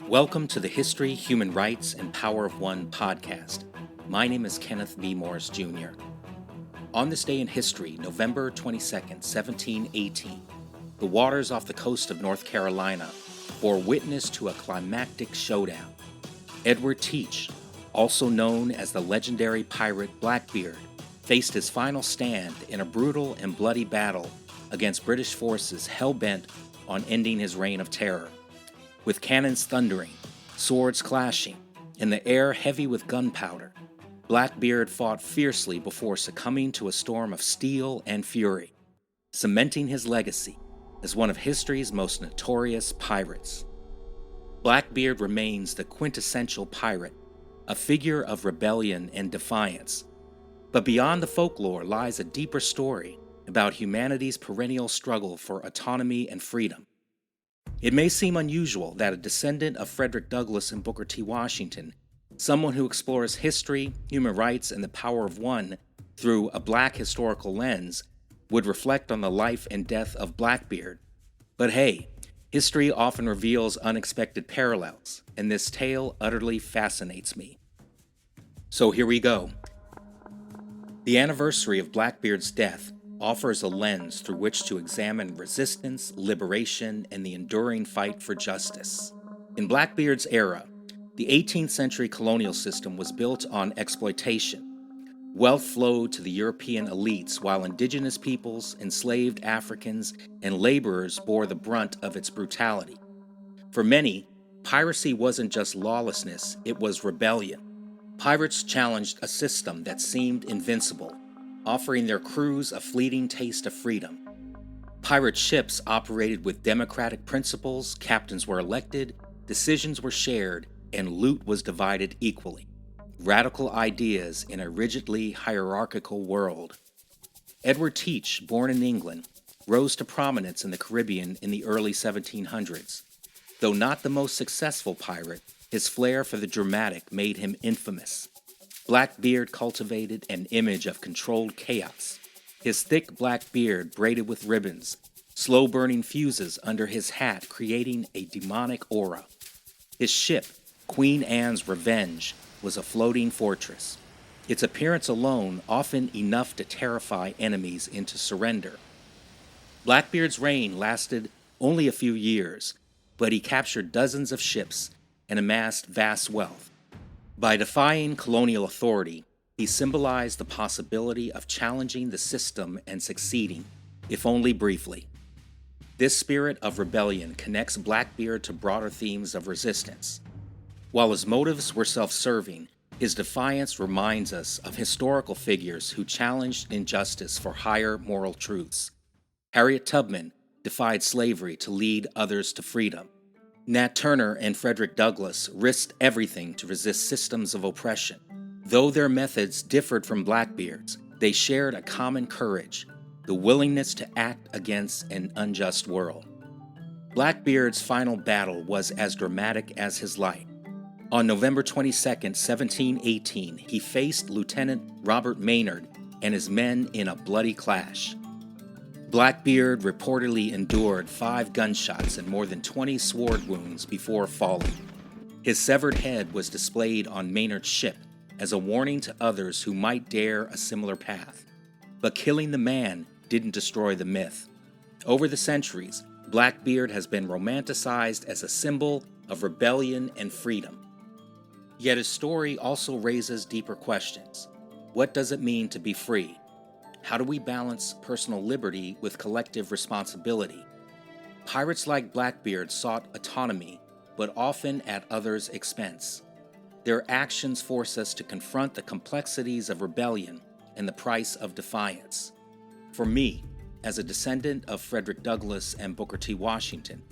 Welcome to the History, Human Rights, and Power of One podcast. My name is Kenneth B. Morris Jr. On this day in history, November 22nd, 1718, the waters off the coast of North Carolina bore witness to a climactic showdown. Edward Teach, also known as the legendary pirate Blackbeard, faced his final stand in a brutal and bloody battle against British forces hell-bent on ending his reign of terror. With cannons thundering, swords clashing, and the air heavy with gunpowder, Blackbeard fought fiercely before succumbing to a storm of steel and fury, cementing his legacy as one of history's most notorious pirates. Blackbeard remains the quintessential pirate, a figure of rebellion and defiance. But beyond the folklore lies a deeper story about humanity's perennial struggle for autonomy and freedom. It may seem unusual that a descendant of Frederick Douglass and Booker T. Washington, someone who explores history, human rights, and the power of one through a black historical lens, would reflect on the life and death of Blackbeard. But hey, history often reveals unexpected parallels, and this tale utterly fascinates me. So here we go. The anniversary of Blackbeard's death offers a lens through which to examine resistance, liberation, and the enduring fight for justice. In Blackbeard's era, the 18th century colonial system was built on exploitation. Wealth flowed to the European elites while indigenous peoples, enslaved Africans, and laborers bore the brunt of its brutality. For many, piracy wasn't just lawlessness, it was rebellion. Pirates challenged a system that seemed invincible, offering their crews a fleeting taste of freedom. Pirate ships operated with democratic principles, captains were elected, decisions were shared, and loot was divided equally. Radical ideas in a rigidly hierarchical world. Edward Teach, born in England, rose to prominence in the Caribbean in the early 1700s. Though not the most successful pirate, his flair for the dramatic made him infamous. Blackbeard cultivated an image of controlled chaos. His thick black beard braided with ribbons, slow-burning fuses under his hat creating a demonic aura. His ship, Queen Anne's Revenge, was a floating fortress. Its appearance alone often enough to terrify enemies into surrender. Blackbeard's reign lasted only a few years, but he captured dozens of ships and amassed vast wealth. By defying colonial authority, he symbolized the possibility of challenging the system and succeeding, if only briefly. This spirit of rebellion connects Blackbeard to broader themes of resistance. While his motives were self-serving, his defiance reminds us of historical figures who challenged injustice for higher moral truths. Harriet Tubman defied slavery to lead others to freedom. Nat Turner and Frederick Douglass risked everything to resist systems of oppression. Though their methods differed from Blackbeard's, they shared a common courage, the willingness to act against an unjust world. Blackbeard's final battle was as dramatic as his life. On November 22, 1718, he faced Lieutenant Robert Maynard and his men in a bloody clash. Blackbeard reportedly endured 5 gunshots and more than 20 sword wounds before falling. His severed head was displayed on Maynard's ship as a warning to others who might dare a similar path. But killing the man didn't destroy the myth. Over the centuries, Blackbeard has been romanticized as a symbol of rebellion and freedom. Yet his story also raises deeper questions. What does it mean to be free? How do we balance personal liberty with collective responsibility? Pirates like Blackbeard sought autonomy, but often at others' expense. Their actions force us to confront the complexities of rebellion and the price of defiance. For me, as a descendant of Frederick Douglass and Booker T. Washington,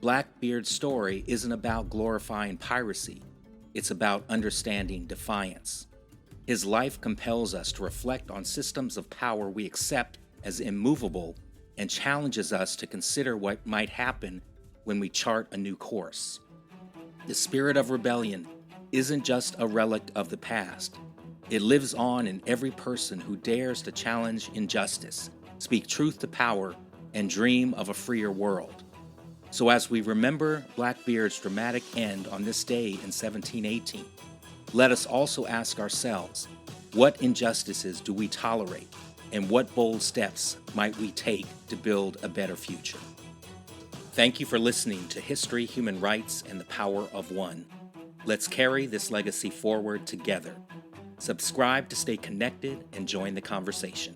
Blackbeard's story isn't about glorifying piracy, it's about understanding defiance. His life compels us to reflect on systems of power we accept as immovable and challenges us to consider what might happen when we chart a new course. The spirit of rebellion isn't just a relic of the past. It lives on in every person who dares to challenge injustice, speak truth to power, and dream of a freer world. So as we remember Blackbeard's dramatic end on this day in 1718, let us also ask ourselves, what injustices do we tolerate, and what bold steps might we take to build a better future? Thank you for listening to History, Human Rights, and the Power of One. Let's carry this legacy forward together. Subscribe to stay connected and join the conversation.